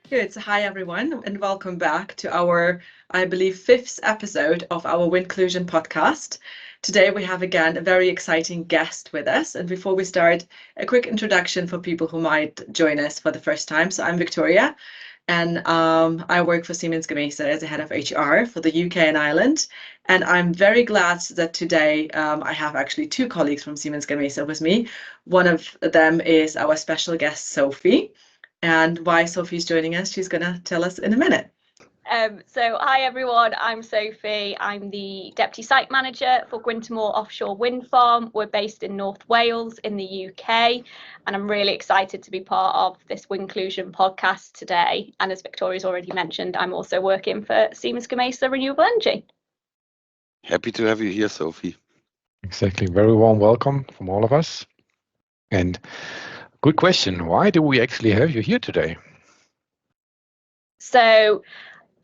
Good. So hi, everyone, and welcome back to our, I believe, fifth episode of our Windclusion Podcast. Today, we have again a very exciting guest with us. And before we start, a quick introduction for people who might join us for the first time. So I'm Victoria, and I work for Siemens Gamesa as a head of HR for the UK and Ireland. And I'm very glad that today I have actually two colleagues from Siemens Gamesa with me. One of them is our special guest, Sophie. And why Sophie's joining us, she's going to tell us in a minute. So hi everyone, I'm Sophie. I'm the Deputy Site Manager for Gwyntamore Offshore Wind Farm. We're based in North Wales in the UK, and I'm really excited to be part of this Windclusion podcast today. And as Victoria's already mentioned, I'm also working for Siemens Gamesa Renewable Energy. Happy to have you here, Sophie. Exactly. Very warm welcome from all of us. And good question. Why do we actually have you here today? So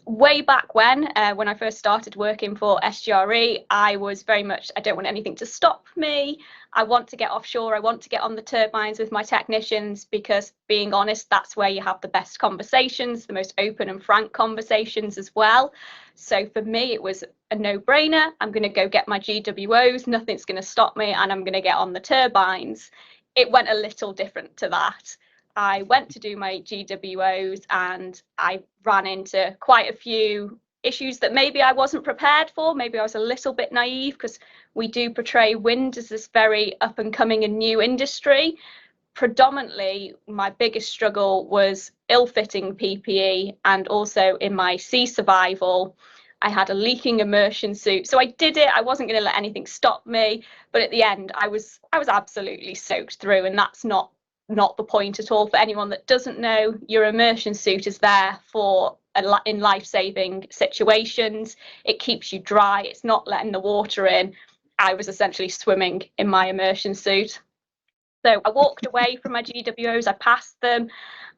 way back when I first started working for SGRE, I was very much, I don't want anything to stop me. I want to get offshore. I want to get on the turbines with my technicians because, being honest, that's where you have the best conversations, the most open and frank conversations as well. So for me, it was a no-brainer. I'm going to go get my GWOs. Nothing's going to stop me, and I'm going to get on the turbines. It went a little different to that. I went to do my GWOs and I ran into quite a few issues that maybe I wasn't prepared for. Maybe I was a little bit naive because we do portray wind as this very up and coming and new industry. Predominantly, my biggest struggle was ill-fitting PPE, and also in my sea survival, I had a leaking immersion suit. So I did it. I wasn't going to let anything stop me. But at the end, I was absolutely soaked through, and that's not the point at all. For anyone that doesn't know, your immersion suit is there for in life-saving situations. It keeps you dry. It's not letting the water in. I was essentially swimming in my immersion suit. So I walked away from my GWOs, I passed them,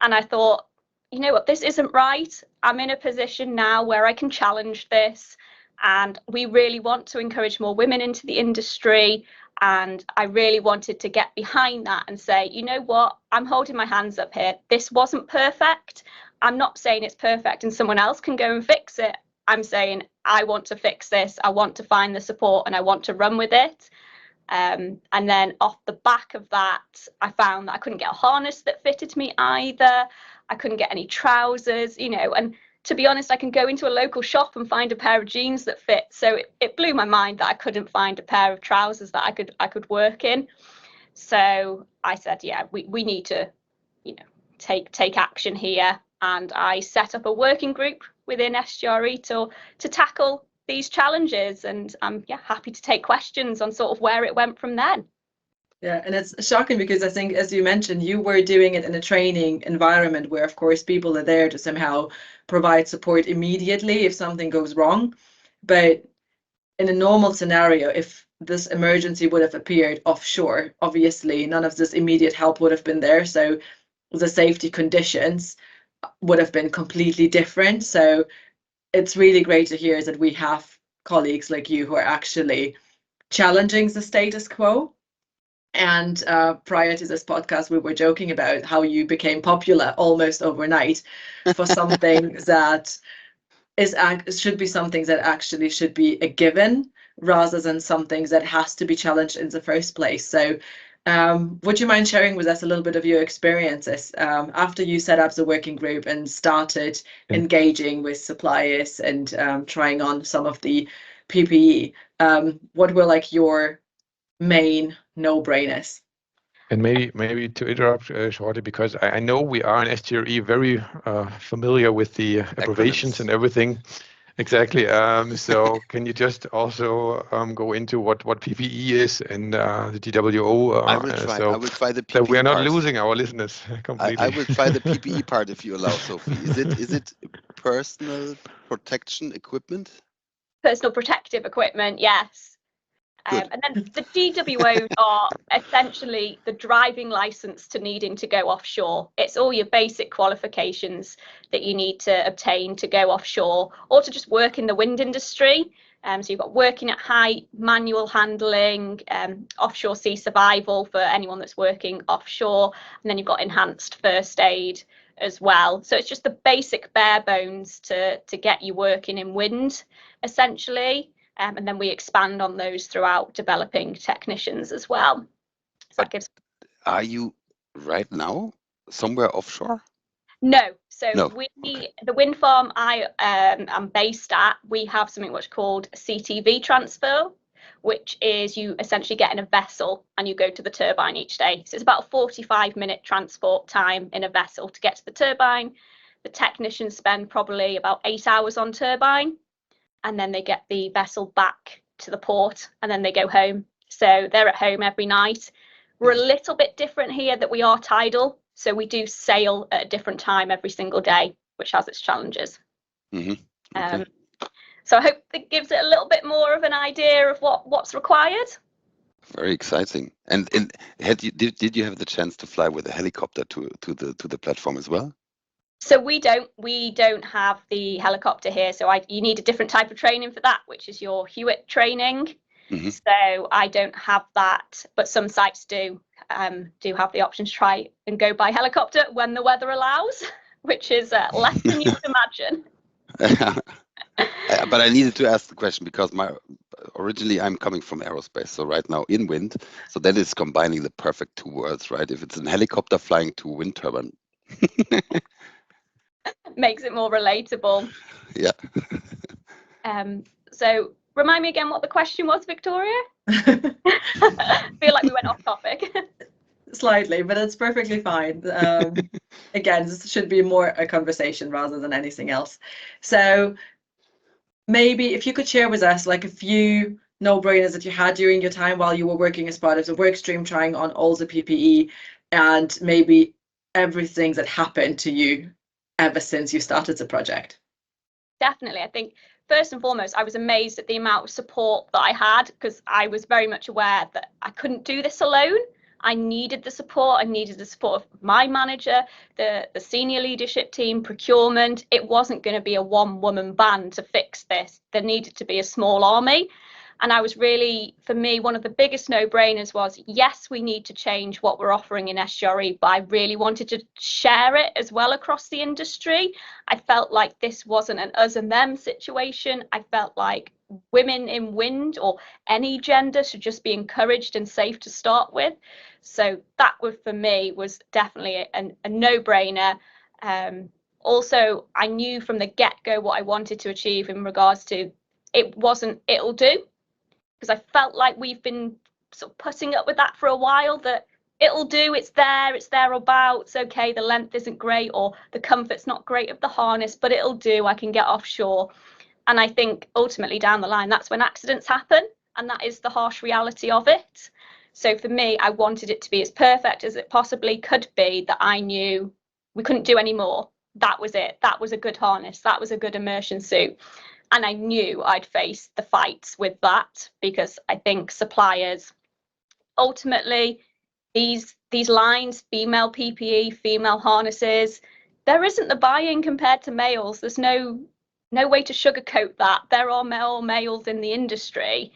and I thought, you know what, this isn't right. I'm in a position now where I can challenge this, and we really want to encourage more women into the industry. And I really wanted to get behind that and say, you know what, I'm holding my hands up here. This wasn't perfect. I'm not saying it's perfect and someone else can go and fix it. I'm saying I want to fix this. I want to find the support and I want to run with it. And then off the back of that, I found that I couldn't get a harness that fitted me either. I couldn't get any trousers, and to be honest, I can go into a local shop and find a pair of jeans that fit. So it blew my mind that I couldn't find a pair of trousers that I could work in. So I said, yeah, we need to, take action here. And I set up a working group within SGRE to tackle these challenges. And I'm happy to take questions on sort of where it went from then. Yeah, and it's shocking because I think, as you mentioned, you were doing it in a training environment where, of course, people are there to somehow provide support immediately if something goes wrong. But in a normal scenario, if this emergency would have appeared offshore, obviously none of this immediate help would have been there. So the safety conditions would have been completely different. So it's really great to hear that we have colleagues like you who are actually challenging the status quo. And prior to this podcast, we were joking about how you became popular almost overnight for something that should be something that actually should be a given rather than something that has to be challenged in the first place. So would you mind sharing with us a little bit of your experiences after you set up the working group and started engaging with suppliers and trying on some of the PPE? What were like your main no-brainers? And maybe to interrupt shortly, because I know we are in SGRE very familiar with the abbreviations and everything. Exactly. So can you just also go into what PPE is and the GWO? I will try. I will try the PPE. So we are not part. Losing our listeners completely. I will try the PPE part if you allow, Sophie. Is it personal protection equipment? Personal protective equipment, yes. And then the GWOs are essentially the driving license to needing to go offshore. It's all your basic qualifications that you need to obtain to go offshore or to just work in the wind industry. So you've got working at height, manual handling, offshore sea survival for anyone that's working offshore, and then you've got enhanced first aid as well. So it's just the basic bare bones to get you working in wind, essentially. And then we expand on those throughout developing technicians as well. So that gives... Are you right now somewhere offshore? No. So No. the wind farm I am based at, we have something what's called CTV transfer, which is you essentially get in a vessel and you go to the turbine each day. So it's about a 45-minute transport time in a vessel to get to the turbine. The technicians spend probably about 8 hours on turbine, and then they get the vessel back to the port and then they go home. So they're at home every night. We're a little bit different here that we are tidal. So we do sail at a different time every single day, which has its challenges. Okay. So I hope that gives it a little bit more of an idea of what's required. Very exciting. And did you have the chance to fly with a helicopter to the platform as well? So we don't have the helicopter here. So you need a different type of training for that, which is your Hewitt training. So I don't have that, but some sites do have the option to try and go by helicopter when the weather allows, which is less than you would imagine. But I needed to ask the question because originally I'm coming from aerospace, so right now in wind, so that is combining the perfect two worlds, right? If it's a helicopter flying to a wind turbine. Makes it more relatable. Yeah. So remind me again what the question was, Victoria? I feel like we went off topic. Slightly, but it's perfectly fine. Again, this should be more a conversation rather than anything else. So maybe if you could share with us like a few no-brainers that you had during your time while you were working as part of the work stream trying on all the PPE, and maybe everything that happened to you ever since you started the project. Definitely. I think first and foremost, I was amazed at the amount of support that I had, because I was very much aware that I couldn't do this alone. I needed the support. I needed the support of my manager, the senior leadership team, procurement. It wasn't going to be a one-woman band to fix this. There needed to be a small army. And I was really, for me, one of the biggest no-brainers was, yes, we need to change what we're offering in SGRE, but I really wanted to share it as well across the industry. I felt like this wasn't an us and them situation. I felt like women in wind or any gender should just be encouraged and safe to start with. So that was, for me, was definitely a no-brainer. Also, I knew from the get-go what I wanted to achieve in regards to it wasn't it'll do, because I felt like we've been sort of putting up with that for a while, that it'll do, it's thereabouts, okay, the length isn't great or the comfort's not great of the harness, but it'll do, I can get offshore. And I think ultimately down the line, that's when accidents happen, and that is the harsh reality of it. So for me, I wanted it to be as perfect as it possibly could be, that I knew we couldn't do any more. That was it. That was a good harness. That was a good immersion suit. And I knew I'd face the fights with that, because I think suppliers, ultimately, these lines, female PPE, female harnesses, there isn't the buy-in compared to males. There's no way to sugarcoat that. There are more males in the industry.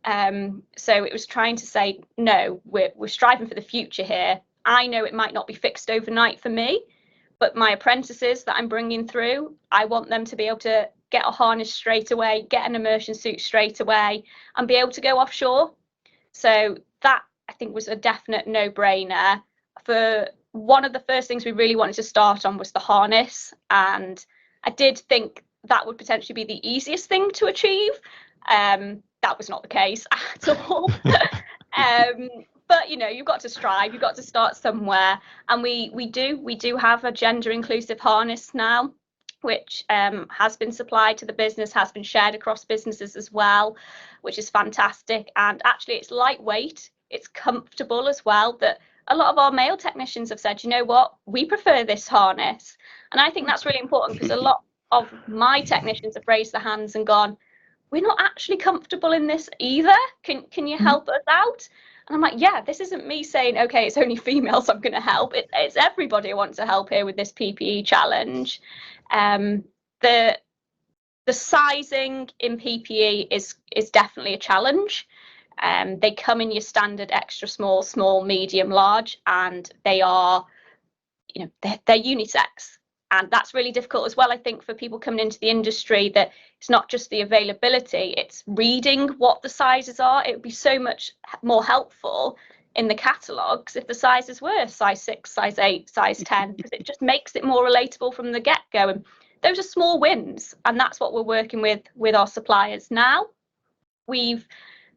So it was trying to say, no, we're striving for the future here. I know it might not be fixed overnight for me, but my apprentices that I'm bringing through, I want them to be able to get a harness straight away, get an immersion suit straight away, and be able to go offshore. So that, I think, was a definite no-brainer. For one of the first things we really wanted to start on was the harness, and I did think that would potentially be the easiest thing to achieve. That was not the case at all. But you know, you've got to strive, you've got to start somewhere, and we do have a gender inclusive harness now, which has been supplied to the business, has been shared across businesses as well, which is fantastic. And actually it's lightweight, it's comfortable as well, that a lot of our male technicians have said, you know what, we prefer this harness. And I think that's really important, because a lot of my technicians have raised their hands and gone, we're not actually comfortable in this either. Can you help us out? And I'm like, yeah, this isn't me saying, okay, it's only females I'm going to help. It's everybody I want to help here with this PPE challenge. The sizing in PPE is definitely a challenge. They come in your standard extra small, medium, large, and they are, they're unisex. And that's really difficult as well, I think, for people coming into the industry, that it's not just the availability, it's reading what the sizes are. It would be so much more helpful in the catalogues if the sizes were size 6, size 8, size 10, because it just makes it more relatable from the get-go. And those are small wins, and that's what we're working with our suppliers now. We've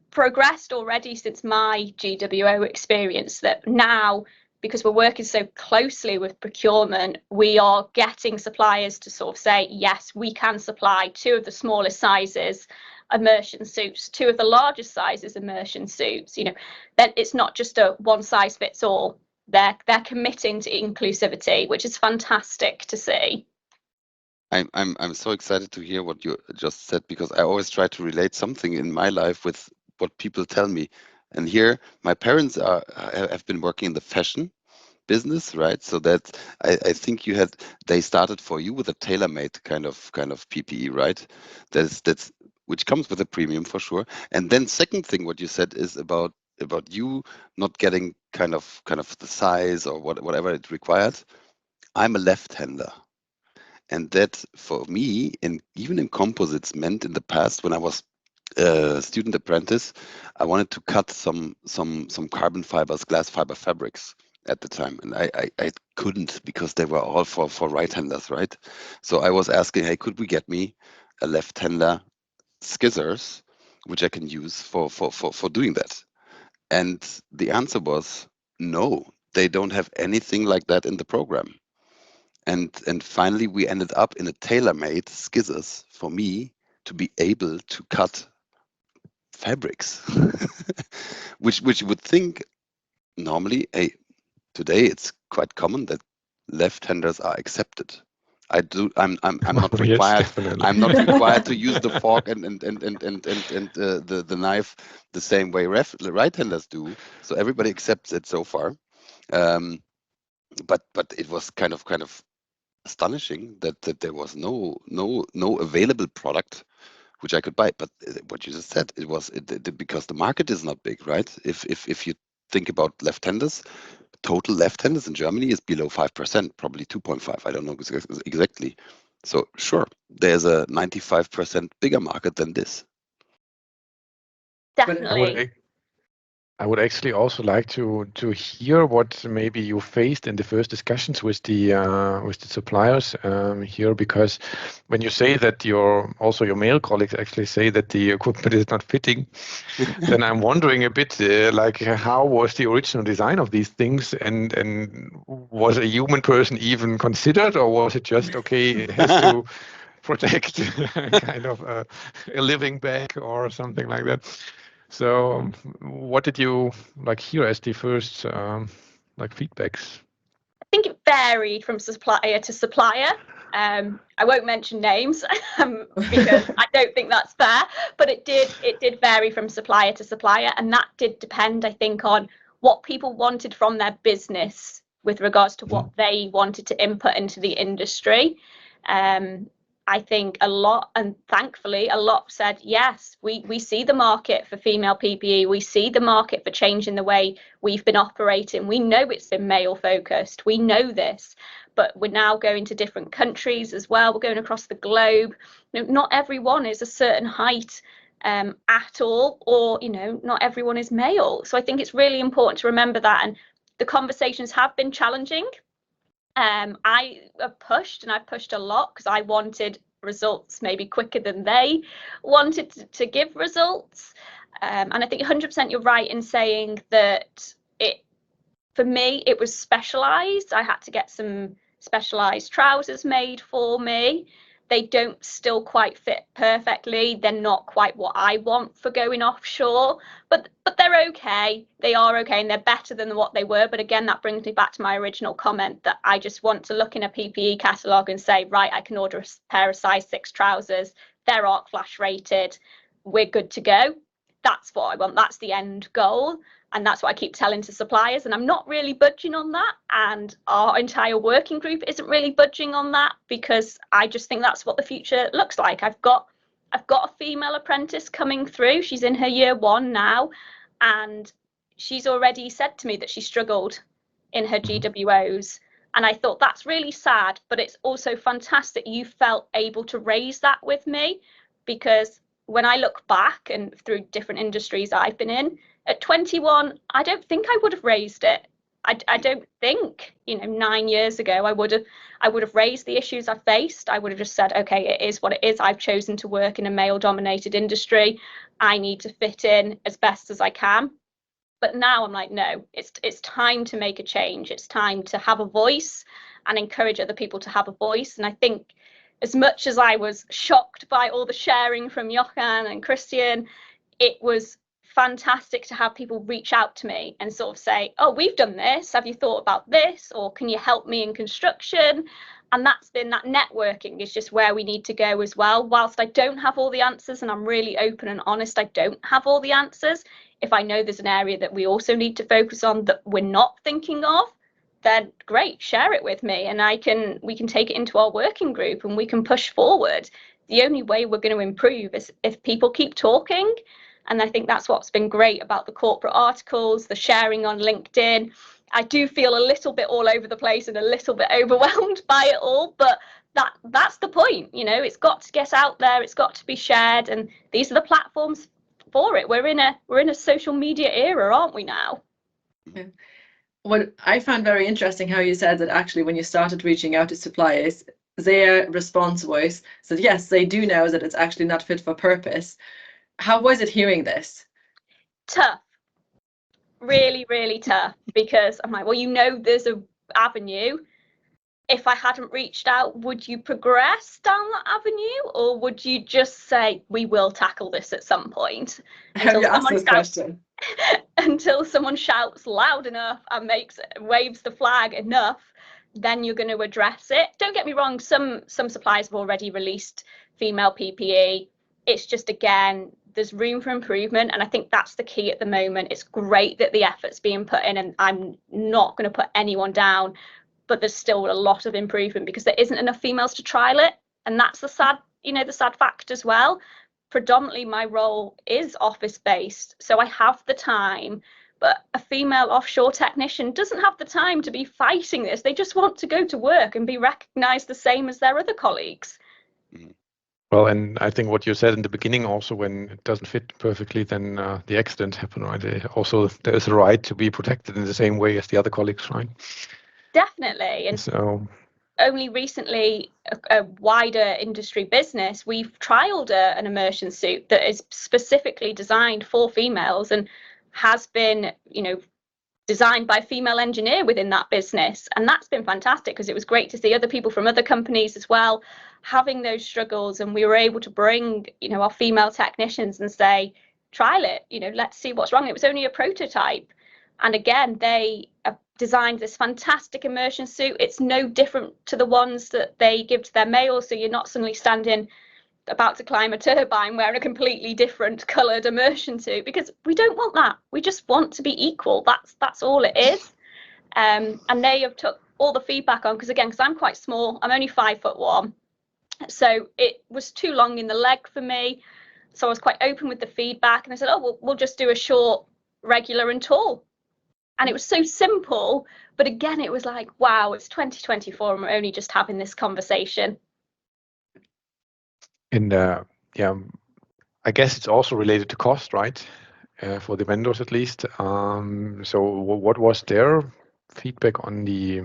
progressed already since my GWO experience, that now, because we're working so closely with procurement, we are getting suppliers to sort of say, yes, we can supply 2 of the smallest sizes immersion suits, 2 of the largest sizes immersion suits. Then it's not just a one size fits all. They're committing to inclusivity, which is fantastic to see. I'm so excited to hear what you just said, because I always try to relate something in my life with what people tell me. And here, my parents have been working in the fashion business, right? So that I think they started for you with a tailor-made kind of PPE, right? That's which comes with a premium for sure. And then second thing, what you said is about you not getting kind of the size or whatever it required. I'm a left-hander. And that for me, even in composites, meant in the past when I was student apprentice, I wanted to cut some carbon fibers, glass fiber fabrics at the time, and I couldn't, because they were all for right-handers, right? So I was asking, hey, could we get me a left-hander scissors, which I can use for doing that? And the answer was no, they don't have anything like that in the program. And finally, we ended up in a tailor-made scissors for me to be able to cut fabrics, which you would think normally, hey, today it's quite common that left-handers are accepted. I'm not required. Yes, I'm not required to use the fork and the knife the same way right-handers do. So everybody accepts it so far. But it was kind of astonishing that there was no available product which I could buy. But what you just said, it was because the market is not big, right? If you think about left-handers, total left-handers in Germany is below 5%, probably 2.5. I don't know exactly. So sure, there's a 95% bigger market than this. Definitely. I would actually also like to hear what maybe you faced in the first discussions with the suppliers here, because when you say that your male colleagues actually say that the equipment is not fitting, then I'm wondering a bit like, how was the original design of these things, and was a human person even considered, or was it just okay, it has to protect kind of a living bag or something like that? So what did you hear as the first feedbacks? I think it varied from supplier to supplier. I won't mention names because I don't think that's fair, but it did vary from supplier to supplier, and that did depend, I think, on what people wanted from their business with regards to what they wanted to input into the industry. I think a lot, and thankfully a lot, said yes, we see the market for female PPE, we see the market for changing the way we've been operating. We know it's been male focused, we know this, but we're now going to different countries as well, we're going across the globe. Not everyone is a certain height at all, or not everyone is male. So I think it's really important to remember that, and the conversations have been challenging. I have pushed, and I've pushed a lot, because I wanted results maybe quicker than they wanted to give results. And I think 100% you're right in saying that for me, it was specialised. I had to get some specialised trousers made for me. They don't still quite fit perfectly. They're not quite what I want for going offshore, but they're okay. They are okay, and they're better than what they were. But again, that brings me back to my original comment that I just want to look in a PPE catalogue and say, right, I can order a pair of size 6 trousers. They're arc flash rated. We're good to go. That's what I want. That's the end goal. And that's what I keep telling to suppliers, and I'm not really budging on that, and our entire working group isn't really budging on that, because I just think that's what the future looks like. I've got a female apprentice coming through. She's in her year 1 now, and she's already said to me that she struggled in her GWOs, And I thought, that's really sad, but it's also fantastic you felt able to raise that with me, because when I look back and through different industries I've been in, at 21, I don't think I would have raised it. I don't think, 9 years ago, I would have raised the issues I faced. I would have just said, okay, it is what it is. I've chosen to work in a male-dominated industry. I need to fit in as best as I can. But now I'm like, no, it's time to make a change. It's time to have a voice and encourage other people to have a voice. And I think as much as I was shocked by all the sharing from Johan and Christian, it was fantastic to have people reach out to me and sort of say, oh, we've done this. Have you thought about this? Or can you help me in construction? And that networking is just where we need to go as well. Whilst I don't have all the answers, and I'm really open and honest, I don't have all the answers. If I know there's an area that we also need to focus on that we're not thinking of, then great, share it with me, and we can take it into our working group and we can push forward. The only way we're going to improve is if people keep talking. And I think that's what's been great about the corporate articles, the sharing on LinkedIn. I do feel a little bit all over the place and a little bit overwhelmed by it all, but that's the point. It's got to get out there, it's got to be shared, and these are the platforms for it. We're in a social media era, aren't we now? Yeah. What I found very interesting, how you said that actually when you started reaching out to suppliers, their response was that yes, they do know that it's actually not fit for purpose. How was it hearing this? Tough. Really, really tough, because I'm like, well, there's an avenue. If I hadn't reached out, would you progress down that avenue, or would you just say, we will tackle this at some point? Have you asked this question? Until someone shouts loud enough and waves the flag enough, then you're going to address it. Don't get me wrong, some suppliers have already released female PPE. It's just, again, there's room for improvement, and I think that's the key at the moment. It's great that the effort's being put in, and I'm not going to put anyone down, but there's still a lot of improvement because there isn't enough females to trial it, and that's the sad fact as well. Predominantly my role is office-based, so I have the time, but a female offshore technician doesn't have the time to be fighting this. They just want to go to work and be recognised the same as their other colleagues. Mhm. Well, and I think what you said in the beginning also, when it doesn't fit perfectly, then the accidents happen, right? Also, there's a right to be protected in the same way as the other colleagues, right? Definitely. And so only recently, a wider industry business, we've trialed an immersion suit that is specifically designed for females and has been, designed by a female engineer within that business. And that's been fantastic, because it was great to see other people from other companies as well having those struggles, and we were able to bring our female technicians and say, trial it, let's see what's wrong. It was only a prototype, and again, they designed this fantastic immersion suit. It's no different to the ones that they give to their males, so you're not suddenly standing about to climb a turbine wearing a completely different coloured immersion suit, because we don't want that. We just want to be equal. That's all it is. And they have took all the feedback on, because I'm quite small. I'm only 5'1", so it was too long in the leg for me. So I was quite open with the feedback, and I said, oh, well, we'll just do a short, regular and tall. And it was so simple, but again, it was like, wow, it's 2024 and we're only just having this conversation. And I guess it's also related to cost, right? For the vendors at least. So what was their feedback on the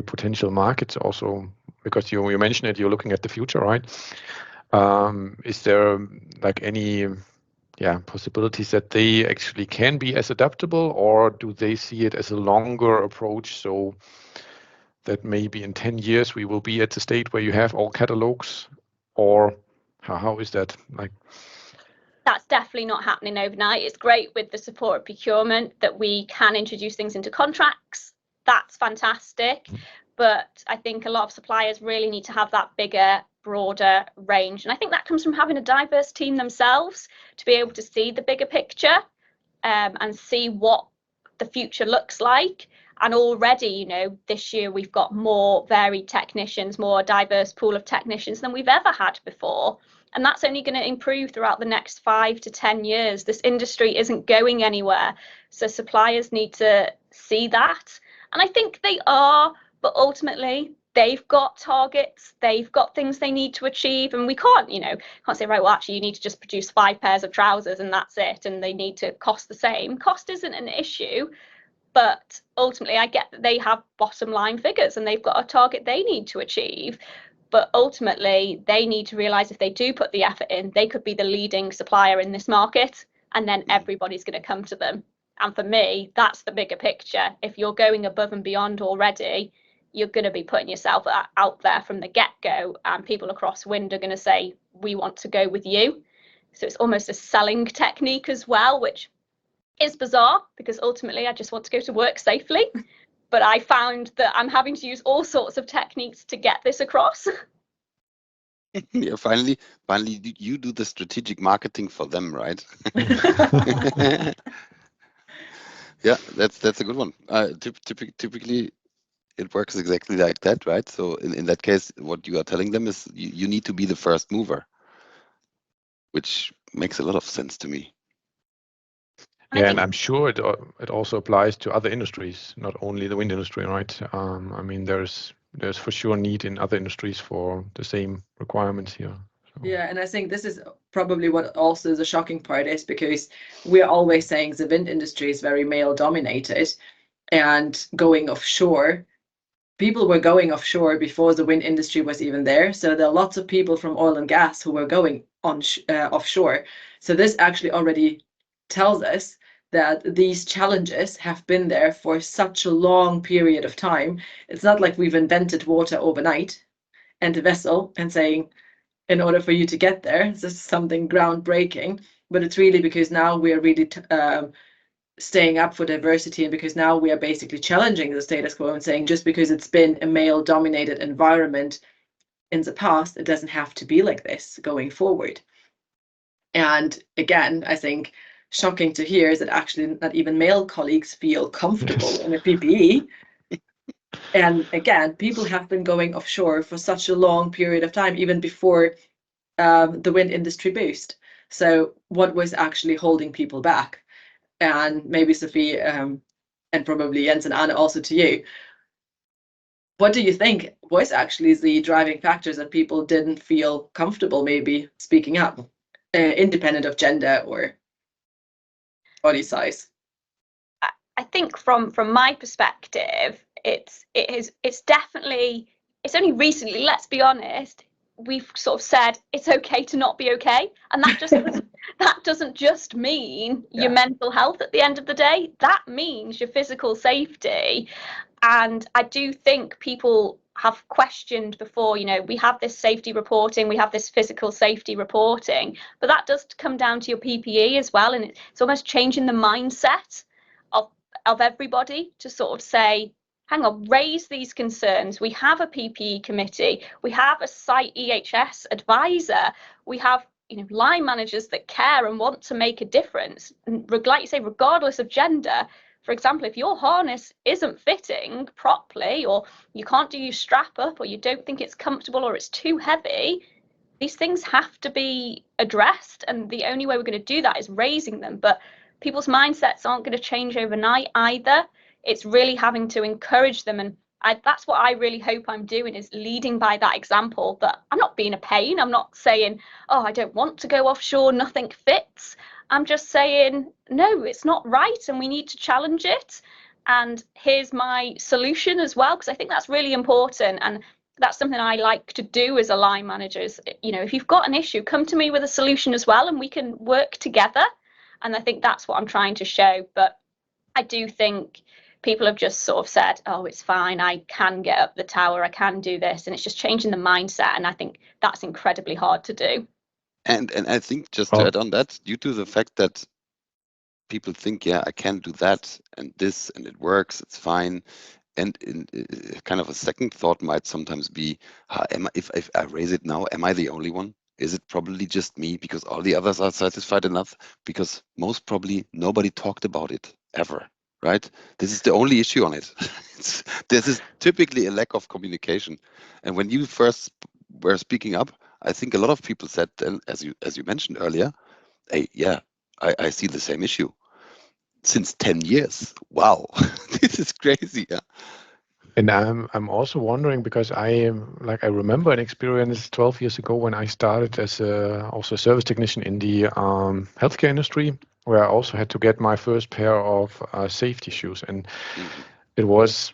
potential markets also? Because you mentioned it, you're looking at the future, right? Is there any possibilities that they actually can be as adaptable, or do they see it as a longer approach, so that maybe in 10 years we will be at the state where you have all catalogs, or how is that like? That's definitely not happening overnight. It's great with the support of procurement that we can introduce things into contracts. That's fantastic. But I think a lot of suppliers really need to have that bigger, broader range. And I think that comes from having a diverse team themselves to be able to see the bigger picture and see what the future looks like. And already, this year we've got more varied technicians, more diverse pool of technicians than we've ever had before. And that's only going to improve throughout the next 5 to 10 years. This industry isn't going anywhere. So suppliers need to see that. And I think they are, but ultimately they've got targets, they've got things they need to achieve, and we can't say, right, well, actually you need to just produce 5 pairs of trousers and that's it, and they need to cost the same. Cost isn't an issue, but ultimately I get that they have bottom line figures and they've got a target they need to achieve. But ultimately, they need to realise if they do put the effort in, they could be the leading supplier in this market, and then everybody's going to come to them. And for me, that's the bigger picture. If you're going above and beyond already, you're going to be putting yourself out there from the get-go, and people across Wind are going to say, we want to go with you. So it's almost a selling technique as well, which is bizarre because ultimately I just want to go to work safely. But I found that I'm having to use all sorts of techniques to get this across. Yeah, finally, you do the strategic marketing for them, right? Yeah, that's a good one. Typically, it works exactly like that, right? So in that case, what you are telling them is you need to be the first mover, which makes a lot of sense to me. Yeah, and I'm sure it also applies to other industries, not only the wind industry, right? I mean, there's for sure need in other industries for the same requirements here. So. Yeah, and I think this is probably what also the shocking part is, because we're always saying the wind industry is very male dominated, and going offshore, people were going offshore before the wind industry was even there. So there are lots of people from oil and gas who were going on offshore. So this actually already tells us that these challenges have been there for such a long period of time. It's not like we've invented water overnight and a vessel and saying, in order for you to get there, this is something groundbreaking, but it's really because now we're really staying up for diversity, and because now we are basically challenging the status quo and saying, just because it's been a male dominated environment in the past, it doesn't have to be like this going forward. And again, I think shocking to hear is that actually not even male colleagues feel comfortable in a PPE. And again, people have been going offshore for such a long period of time, even before the wind industry boost. So what was actually holding people back? And maybe Sophie, and probably Jens and Anna also to you, what do you think was actually the driving factors that people didn't feel comfortable maybe speaking up, independent of gender or body size? I think from my perspective, it's definitely, it's only recently, let's be honest, we've sort of said it's okay to not be okay, and that doesn't just mean your mental health at the end of the day. That means your physical safety. And I do think people have questioned before, we have this safety reporting, we have this physical safety reporting, but that does come down to your PPE as well, and it's almost changing the mindset of everybody to sort of say, hang on, raise these concerns. We have a PPE committee, we have a site EHS advisor, we have line managers that care and want to make a difference. And like you say, regardless of gender, for example, if your harness isn't fitting properly, or you can't do your strap up, or you don't think it's comfortable, or it's too heavy, these things have to be addressed. And the only way we're going to do that is raising them. But people's mindsets aren't going to change overnight either. It's really having to encourage them. And that's what I really hope I'm doing, is leading by that example, that I'm not being a pain. I'm not saying, oh, I don't want to go offshore, nothing fits. I'm just saying, no, it's not right, and we need to challenge it. And here's my solution as well, because I think that's really important. And that's something I like to do as a line manager is, if you've got an issue, come to me with a solution as well, and we can work together. And I think that's what I'm trying to show. But I do think people have just sort of said, oh, it's fine, I can get up the tower, I can do this. And it's just changing the mindset. And I think that's incredibly hard to do. And I think just to add on that, due to the fact that people think, yeah, I can do that and this, and it works, it's fine. And kind of a second thought might sometimes be, if I raise it now, am I the only one? Is it probably just me because all the others are satisfied enough? Because most probably nobody talked about it ever, right? This is the only issue on it. This is typically a lack of communication. And when you first were speaking up, I think a lot of people said, and as you mentioned earlier, hey, yeah, I see the same issue. Since 10 years. Wow, this is crazy. Yeah. And I'm also wondering, because I remember an experience 12 years ago when I started as also a service technician in the healthcare industry, where I also had to get my first pair of safety shoes, and Mhm. it was,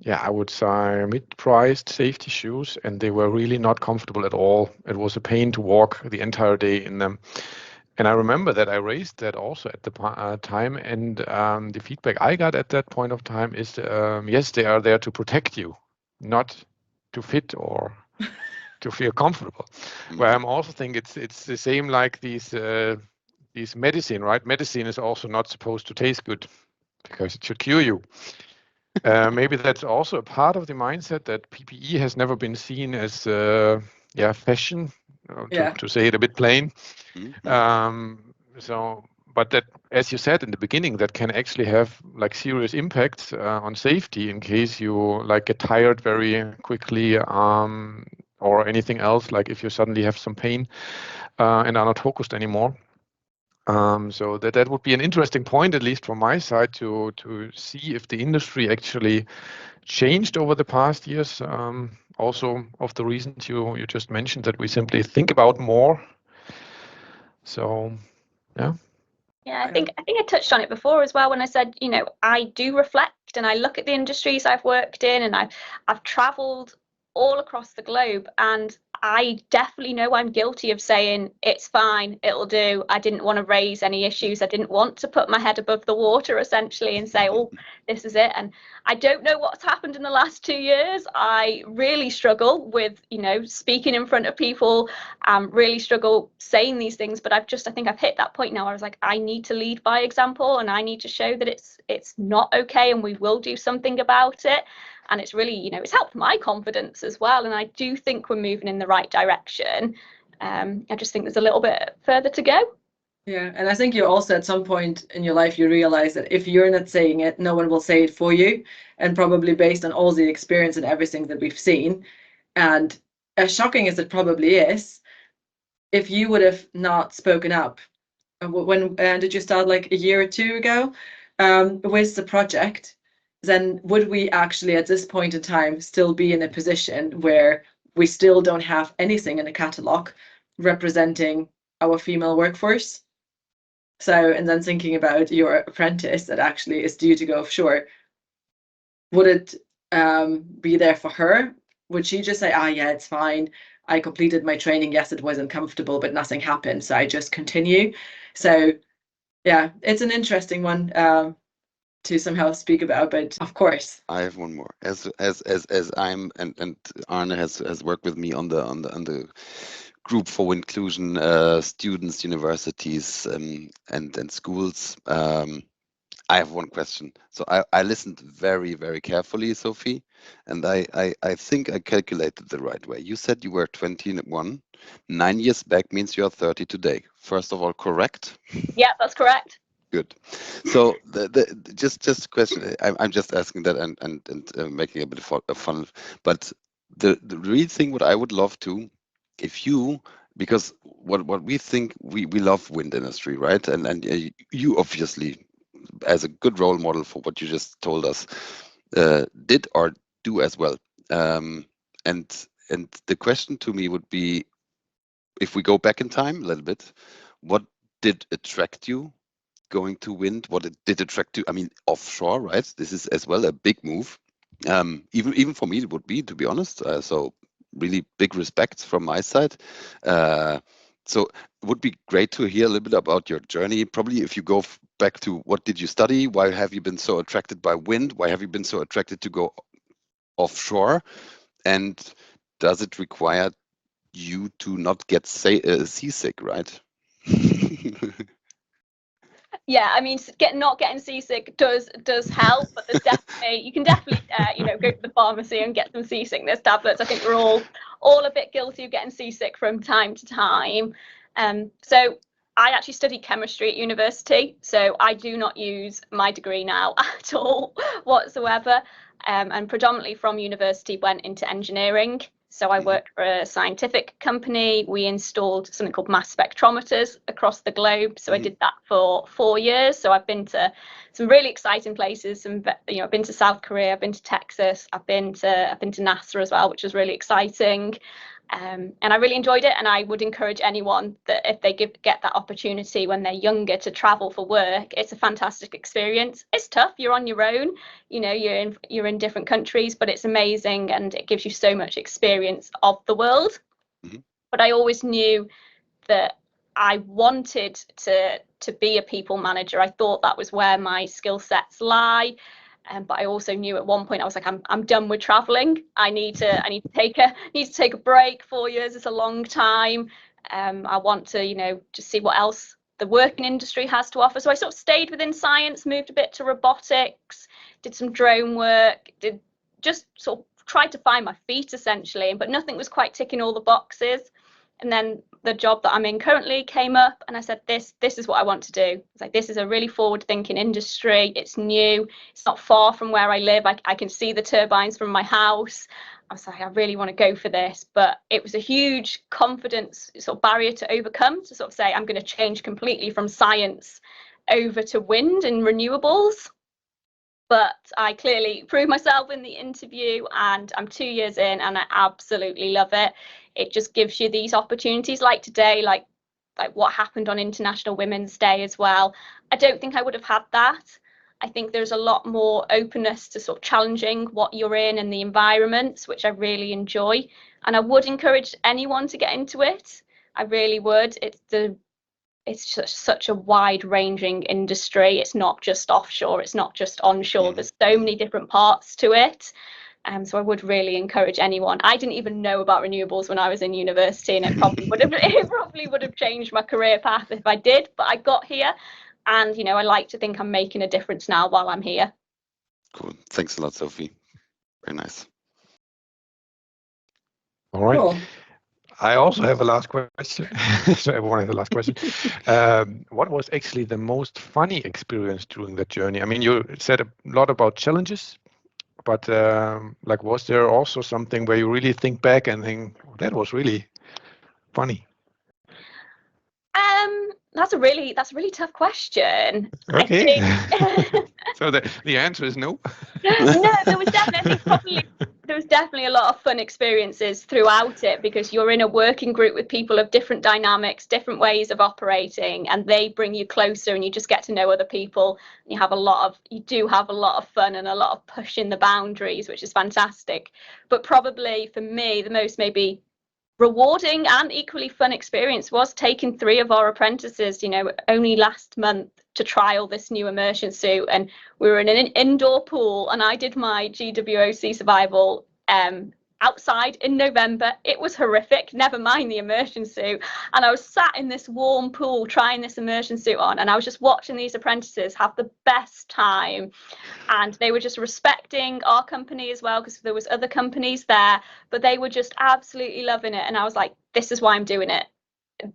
yeah, I would say mid-priced safety shoes, and they were really not comfortable at all. It was a pain to walk the entire day in them. And I remember that I raised that also at the time, and the feedback I got at that point of time is, yes, they are there to protect you, not to fit or to feel comfortable. Where I'm also think it's the same like these medicine, right? Medicine is also not supposed to taste good because it should cure you. Maybe that's also a part of the mindset that PPE has never been seen as fashion, Yeah. to say it a bit plain. Mhm. But that, as you said in the beginning, that can actually have like serious impacts on safety in case you like get tired very quickly, or anything else, like if you suddenly have some pain and are not focused anymore. So that would be an interesting point, at least from my side, to see if the industry actually changed over the past years. Also of the reasons you just mentioned, that we simply think about more. So yeah. Yeah, I think I touched on it before as well when I said, I do reflect and I look at the industries I've worked in, and I've traveled all across the globe, and I definitely know I'm guilty of saying it's fine, it'll do. I didn't want to raise any issues. I didn't want to put my head above the water essentially and say, oh, this is it. And I don't know what's happened in the last 2 years. I really struggle with, speaking in front of people, really struggle saying these things, but I think I've hit that point now where I was like, I need to lead by example, and I need to show that it's not okay, and we will do something about it. And it's really, it's helped my confidence as well. And I do think we're moving in the right direction. I just think there's a little bit further to go. Yeah, and I think you also at some point in your life you realize that if you're not saying it, no one will say it for you. And probably based on all the experience and everything that we've seen, and as shocking as it probably is, if you would have not spoken up, when did you start, like a year or two ago, with the project, then would we actually at this point in time still be in a position where we still don't have anything in the catalog representing our female workforce? So, and then thinking about your apprentice that actually is due to go offshore, would it be there for her? Would she just say, yeah, it's fine, I completed my training, yes, it wasn't comfortable, but nothing happened, so I just continue? So yeah, it's an interesting one to somehow speak about, but of course. I have one more. As I'm and Arne has worked with me on the group for Windclusion students, universities, and schools. I have one question. So I listened very, very carefully, Sophie, and I think I calculated the right way. You said you were 21. 9 years back means you're 30 today. First of all, correct? Yeah, that's correct. Good. So just a question. I'm just asking that and making a bit of fun. But the real thing, what I would love to, if you, because what we think, we love wind industry, right? And you obviously, as a good role model for what you just told us, did or do as well. And the question to me would be, if we go back in time a little bit, what did attract you going to wind? What it did attract you? I mean, offshore, right? This is as well a big move. Even for me, it would be, to be honest. So really big respect from my side. So it would be great to hear a little bit about your journey. Probably if you go back to what did you study? Why have you been so attracted by wind? Why have you been so attracted to go offshore? And does it require you to not get seasick, right? Yeah, I mean, not getting seasick does help, but there's definitely, you can definitely go to the pharmacy and get some seasickness tablets. I think we're all a bit guilty of getting seasick from time to time. So I actually studied chemistry at university, so I do not use my degree now at all whatsoever. And predominantly from university went into engineering. So I worked for a scientific company. We installed something called mass spectrometers across the globe. So I did that for 4 years. So I've been to some really exciting places. I've been to South Korea, I've been to Texas, I've been to NASA as well, which was really exciting. And I really enjoyed it, and I would encourage anyone that if they get that opportunity when they're younger to travel for work, it's a fantastic experience. It's tough, you're on your own, you're in different countries, but it's amazing and it gives you so much experience of the world. But I always knew that I wanted to be a people manager. I thought that was where my skill sets lie. But I also knew at one point I was like, I'm done with traveling. I need to take a break. 4 years is a long time. I want to just see what else the working industry has to offer. So I sort of stayed within science, moved a bit to robotics, did some drone work, did just sort of tried to find my feet essentially, but nothing was quite ticking all the boxes. And then the job that I'm in currently came up, and I said, this is what I want to do. It's like, this is a really forward-thinking industry. It's new. It's not far from where I live. I can see the turbines from my house. I was like, I really want to go for this. But it was a huge confidence sort of barrier to overcome, to sort of say, I'm going to change completely from science over to wind and renewables. But I clearly proved myself in the interview, and I'm 2 years in and I absolutely love it. It just gives you these opportunities like today, like what happened on International Women's Day as well. I don't think I would have had that. I think there's a lot more openness to sort of challenging what you're in and the environments, which I really enjoy. And I would encourage anyone to get into it. I really would. It's just such a wide-ranging industry. It's not just offshore, it's not just onshore. There's so many different parts to it. So I would really encourage anyone. I didn't even know about renewables when I was in university, and it probably would have changed my career path if I did, but I got here, and I like to think I'm making a difference now while I'm here. Cool. Thanks a lot, Sophie. Very nice. All right. Cool. I also have a last question. So everyone has a last question. What was actually the most funny experience during that journey? I mean, you said a lot about challenges, but was there also something where you really think back and think, that was really funny? That's a really tough question. Okay. So the answer is no. No, there was definitely a lot of fun experiences throughout it, because you're in a working group with people of different dynamics, different ways of operating, and they bring you closer, and you just get to know other people. You do have a lot of fun and a lot of pushing the boundaries, which is fantastic. But probably for me, the most maybe rewarding and equally fun experience was taking 3 of our apprentices, only last month, to trial this new immersion suit. And we were in an indoor pool, and I did my GWOC survival outside in November. It was horrific, never mind the immersion suit. And I was sat in this warm pool trying this immersion suit on, and I was just watching these apprentices have the best time. And they were just respecting our company as well, because there was other companies there, but they were just absolutely loving it. And I was like, this is why I'm doing it.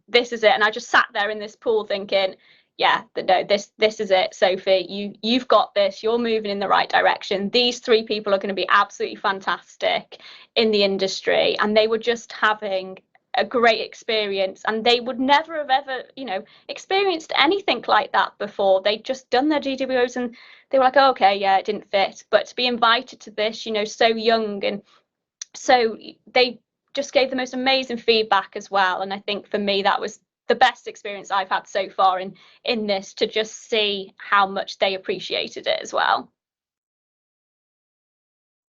This is it. And I just sat there in this pool thinking, yeah, no, this is it, Sophie. You've got this. You're moving in the right direction. These 3 people are going to be absolutely fantastic in the industry. And they were just having a great experience, and they would never have ever, experienced anything like that before. They'd just done their GWOs, and they were like, oh, okay, yeah, it didn't fit. But to be invited to this, so young, and so they just gave the most amazing feedback as well. And I think for me, that was the best experience I've had so far in this, to just see how much they appreciated it as well.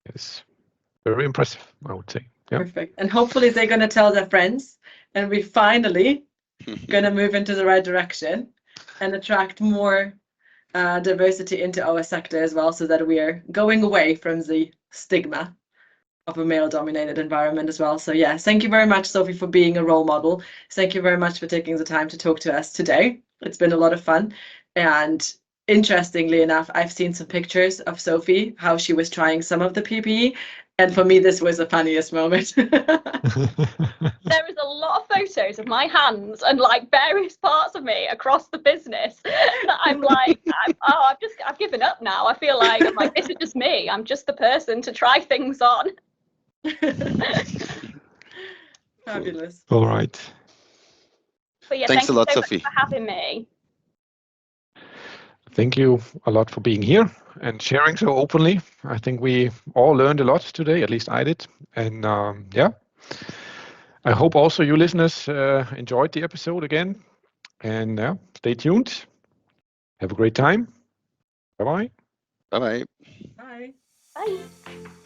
It's very impressive, I would say. Yeah. Perfect. And hopefully they're going to tell their friends, and we finally going to move into the right direction and attract more diversity into our sector as well, so that we are going away from the stigma of a male-dominated environment as well. So yeah, thank you very much, Sophie, for being a role model. Thank you very much for taking the time to talk to us today. It's been a lot of fun. And interestingly enough, I've seen some pictures of Sophie, how she was trying some of the PPE. And for me, this was the funniest moment. There is a lot of photos of my hands and various parts of me across the business that I'm like, I've given up now. I feel like this is just me. I'm just the person to try things on. Fabulous. All right. But yeah, Thanks thank a you lot, so much Sophie. for having me. Thank you a lot for being here and sharing so openly. I think we all learned a lot today, at least I did. And yeah, I hope also you listeners enjoyed the episode again. And stay tuned. Have a great time. Bye-bye. Bye-bye. Bye. Bye.